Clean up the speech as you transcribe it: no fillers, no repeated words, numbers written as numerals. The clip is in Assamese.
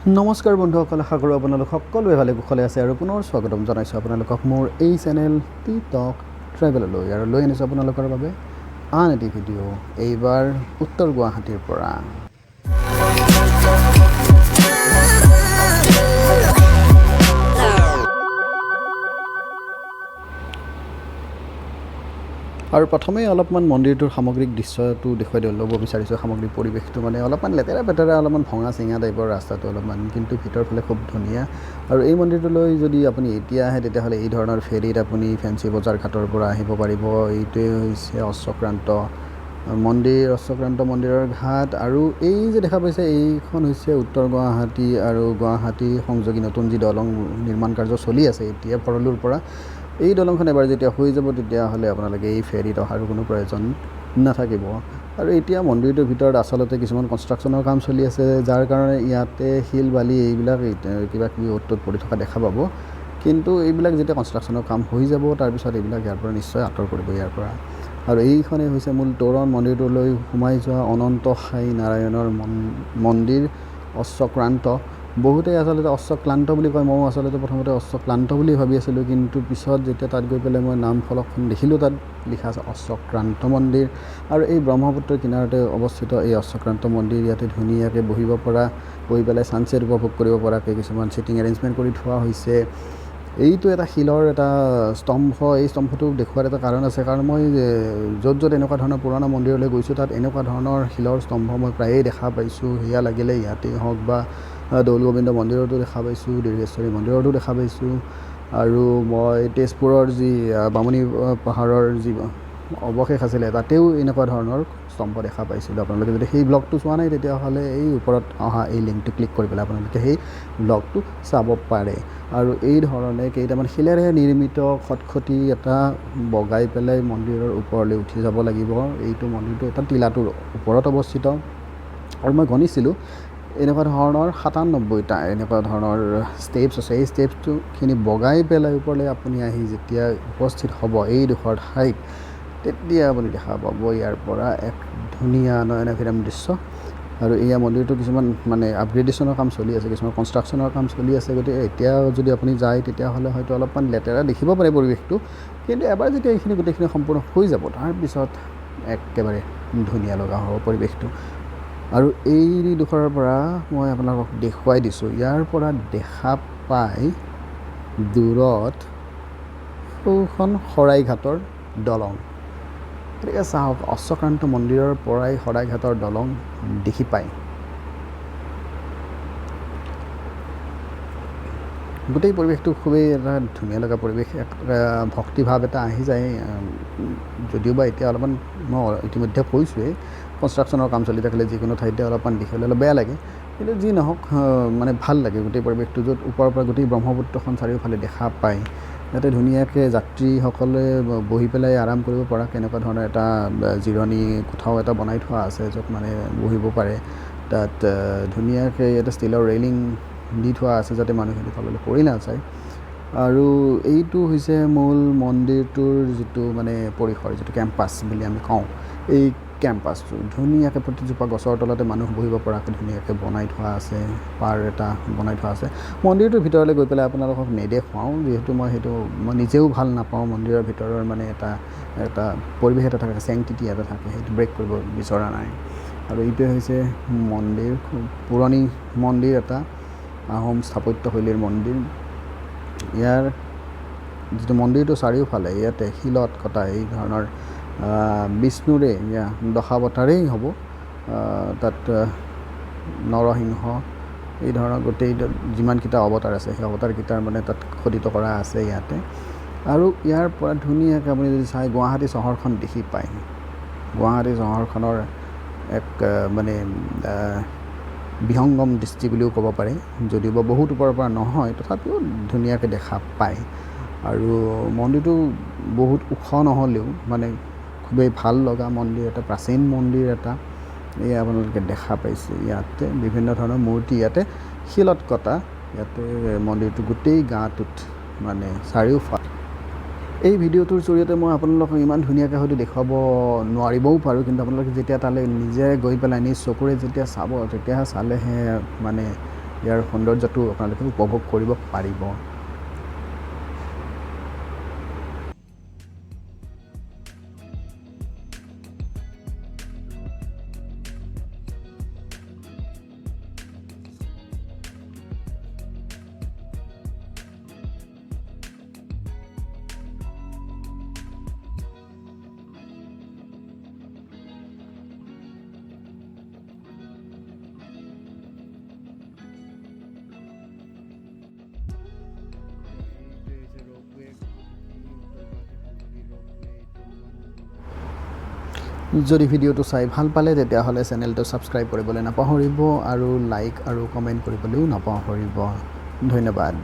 নমস্কাৰ বন্ধুসকল, আশা কৰোঁ আপোনালোক সকলোৱে ভালে কুশলে আছে আৰু পুনৰ স্বাগতম জনাইছোঁ আপোনালোকক মোৰ এই চেনেল টিকটক ট্ৰেভেললৈ। আৰু লৈ আনিছোঁ আপোনালোকৰ বাবে আন এটি ভিডিঅ', এইবাৰ উত্তৰ গুৱাহাটীৰ পৰা। আৰু প্ৰথমেই অলপমান মন্দিৰটোৰ সামগ্ৰিক দৃশ্যটো দেখুৱাই ল'ব বিচাৰিছোঁ। সামগ্ৰিক পৰিৱেশটো মানে অলপমান লেতেৰা পেতেৰা, অলপমান ভঙা চিঙা টাইপৰ ৰাস্তাটো অলপমান, কিন্তু ভিতৰ ফালে খুব ধুনীয়া। আৰু এই মন্দিৰটোলৈ যদি আপুনি এতিয়া আহে তেতিয়াহ'লে এই ধৰণৰ ফেৰীত আপুনি ফেঞ্চি বজাৰ ঘাটৰ পৰা আহিব পাৰিব। এইটোৱে হৈছে অশ্বক্ৰান্ত মন্দিৰৰ ঘাট। আৰু এই যে দেখা পাইছে, এইখন হৈছে উত্তৰ গুৱাহাটী আৰু গুৱাহাটী সংযোগী নতুন যি দলং নিৰ্মাণ কাৰ্য চলি আছে এতিয়া ভৰলুৰ পৰা। এই দলংখন এবাৰ যেতিয়া হৈ যাব তেতিয়াহ'লে আপোনালোকে এই ফেৰীত অহাৰ কোনো প্ৰয়োজন নাথাকিব। আৰু এতিয়া মন্দিৰটোৰ ভিতৰত আচলতে কিছুমান কনষ্ট্ৰাকশ্যনৰ কাম চলি আছে, যাৰ কাৰণে ইয়াতে শিল বালি এইবিলাক কিবা কিবি অ'ত পৰি থকা দেখা পাব। কিন্তু এইবিলাক যেতিয়া কনষ্ট্ৰাকশ্যনৰ কাম হৈ যাব তাৰপিছত এইবিলাক ইয়াৰ পৰা নিশ্চয় আঁতৰ কৰিব ইয়াৰ পৰা। আৰু এইখনেই হৈছে মূল তোৰণ। মন্দিৰটোলৈ সোমাই যোৱা অনন্ত সাই নাৰায়ণৰ মন্দিৰ অশ্বক্ৰান্ত। বহুতেই আচলতে অশ্বক্লান্ত বুলি কয়, ময়ো আচলতে প্ৰথমতে অশ্বক্লান্ত বুলি ভাবি আছিলোঁ, কিন্তু পিছত যেতিয়া তাত গৈ পেলাই মই নাম ফলকখন দেখিলোঁ, তাত লিখা আছে অশ্বক্ৰান্ত মন্দিৰ। আৰু এই ব্ৰহ্মপুত্ৰৰ কিনাৰতে অৱস্থিত এই অশ্বক্ৰান্ত মন্দিৰ। ইয়াতে ধুনীয়াকৈ বহি পেলাই ছানছেট উপভোগ কৰিব পৰাকৈ কিছুমান ছিটিং এৰেঞ্জমেণ্ট কৰি থোৱা হৈছে। এইটো এটা শিলৰ এটা স্তম্ভ। এই স্তম্ভটো দেখুওৱাৰ এটা কাৰণ আছে, কাৰণ মই য'ত এনেকুৱা ধৰণৰ পুৰণা মন্দিৰলৈ গৈছোঁ তাত এনেকুৱা ধৰণৰ শিলৰ স্তম্ভ মই প্ৰায়েই দেখা পাইছোঁ। সেয়া লাগিলে ইয়াতেই হওক বা দৌল গোবিন্দ মন্দিৰতো দেখা পাইছোঁ, দীৰ্ঘেশ্বৰী মন্দিৰতো দেখা পাইছোঁ। আৰু মই তেজপুৰৰ যি বামুণী পাহাৰৰ যি অৱশেষ আছিলে তাতেও এনেকুৱা ধৰণৰ স্তম্ভ দেখা পাইছিলোঁ। আপোনালোকে যদি সেই ব্লগটো চোৱা নাই তেতিয়াহ'লে এই ওপৰত অহা এই লিংকটো ক্লিক কৰি পেলাই আপোনালোকে সেই ব্লগটো চাব পাৰে। আৰু এই ধৰণে কেইটামান শিলেৰে নিৰ্মিত খটখটি এটা বগাই পেলাই মন্দিৰৰ ওপৰলৈ উঠি যাব লাগিব। এইটো মন্দিৰটো এটা টিলাটোৰ ওপৰত অৱস্থিত। আৰু মই গণিছিলোঁ এনেকুৱা ধৰণৰ 97টা এনেকুৱা ধৰণৰ ষ্টেপছ আছে। এই ষ্টেপছখিনি বগাই পেলাই ওপৰলৈ আপুনি আহি যেতিয়া উপস্থিত হ'ব এইডোখৰ ঠাইত, তেতিয়া আপুনি দেখা পাব ইয়াৰ পৰা এক ধুনীয়া নয়নাভিৰাম দৃশ্য। আৰু এয়া মন্দিৰটো কিছুমান মানে আপগ্ৰেডেশ্যনৰ কাম চলি আছে, কিছুমান কনষ্ট্ৰাকশ্যনৰ কাম চলি আছে। গতিকে এতিয়া যদি আপুনি যায় তেতিয়াহ'লে হয়তো অলপমান লেতেৰা দেখিব পাৰে পৰিৱেশটো, কিন্তু এবাৰ যেতিয়া এইখিনি গোটেইখিনি সম্পূৰ্ণ হৈ যাব তাৰপিছত একেবাৰে ধুনীয়া লগা হ'ব পৰিৱেশটো। আৰু এইডোখৰৰ পৰা মই আপোনালোকক দেখুৱাই দিছোঁ, ইয়াৰ পৰা দেখা পাই দূৰত সৌখন শৰাইঘাটৰ দলং। গতিকে চাওক, অশ্বক্ৰান্ত মন্দিৰৰ পৰাই শৰাইঘাটৰ দলং দেখি পায়। গোটেই পৰিৱেশটো খুবেই এটা ধুনীয়া লগা পৰিৱেশ, এক ভক্তিভাৱ এটা আহি যায়। যদিও বা এতিয়া অলপমান মই ইতিমধ্যে কৈছোঁৱেই, কনষ্ট্ৰাকশ্যনৰ কাম চলি থাকিলে যিকোনো ঠাইতে অলপমান দেখিবলৈ অলপ বেয়া লাগে, কিন্তু যি নহওক মানে ভাল লাগে গোটেই পৰিৱেশটো, য'ত ওপৰৰ পৰা গোটেই ব্ৰহ্মপুত্ৰখন চাৰিওফালে দেখা পায়। ইয়াতে ধুনীয়াকৈ যাত্ৰীসকলে বহি পেলাই আৰাম কৰিব পৰা এনেকুৱা ধৰণৰ এটা জিৰণি কোঠাও এটা বনাই থোৱা আছে, য'ত মানে বহিব পাৰে। তাত ধুনীয়াকৈ ইয়াতে ষ্টীলৰ ৰেইলিং দি থোৱা আছে যাতে মানুহখিনি তললৈ পৰি নাযায়। আৰু এইটো হৈছে মূল মন্দিৰটোৰ যিটো মানে পৰিসৰ, যিটো কেম্পাছ বুলি আমি কওঁ, এই কেম্পাছটো ধুনীয়াকৈ প্ৰতিজোপা গছৰ তলতে মানুহ বহিব পৰাকৈ ধুনীয়াকৈ বনাই থোৱা আছে, পাৰ এটা বনাই থোৱা আছে। মন্দিৰটোৰ ভিতৰলৈ গৈ পেলাই আপোনালোকক নেদেখুৱাওঁ, যিহেতু মই নিজেও ভাল নাপাওঁ। মন্দিৰৰ ভিতৰৰ মানে এটা পৰিৱেশ এটা থাকে, চেংটিটি এটা থাকে, সেইটো ব্ৰেক কৰিব বিচৰা নাই। আৰু এইটোৱে হৈছে মন্দিৰ, খুব পুৰণি মন্দিৰ এটা, আহোম স্থাপত্যশৈলীৰ মন্দিৰ। ইয়াৰ যিটো মন্দিৰটো চাৰিওফালে ইয়াতে শিলত কটা এই ধৰণৰ বিষ্ণুৰে দশাৱতাৰেই হ'ব। তাত নৰসিংহ এই ধৰণৰ গোটেই যিমানকেইটা অৱতাৰ আছে সেই অৱতাৰকেইটাৰ মানে তাত খোদিত কৰা আছে ইয়াতে। আৰু ইয়াৰ পৰা ধুনীয়াকৈ আপুনি যদি চাই গুৱাহাটী চহৰখন দেখি পায়। গুৱাহাটী চহৰখনৰ এক মানে বিহংগম দৃষ্টি বুলিও ক'ব পাৰে, যদিও বা বহুত ওপৰৰ পৰা নহয়, তথাপিও ধুনীয়াকৈ দেখা পায়। আৰু মন্দিৰটো বহুত ওখ নহ'লেও মানে খুবেই ভাল লগা মন্দিৰ এটা, প্ৰাচীন মন্দিৰ এটা। এই আপোনালোকে দেখা পাইছে ইয়াতে বিভিন্ন ধৰণৰ মূৰ্তি ইয়াতে শিলত কটা। ইয়াতে মন্দিৰটো গোটেই গাটোত মানে চাৰিওফালে এই ভিডিঅ'টোৰ জৰিয়তে মই আপোনালোকক ইমান ধুনীয়াকৈ হয়তো দেখুৱাব নোৱাৰিবও পাৰোঁ, কিন্তু আপোনালোকে যেতিয়া তালৈ নিজে গৈ পেলাই নিজ চকুৰে যেতিয়া চাব তেতিয়াহে চালেহে মানে ইয়াৰ সৌন্দৰ্যটো আপোনালোকে উপভোগ কৰিব পাৰিব। যদি ভিডিঅ'টো চাই ভাল পালে তেতিয়াহ'লে চেনেলটো ছাবস্ক্ৰাইব কৰিবলৈ নাপাহৰিব আৰু লাইক আৰু কমেণ্ট কৰিবলৈও নাপাহৰিব। ধন্যবাদ।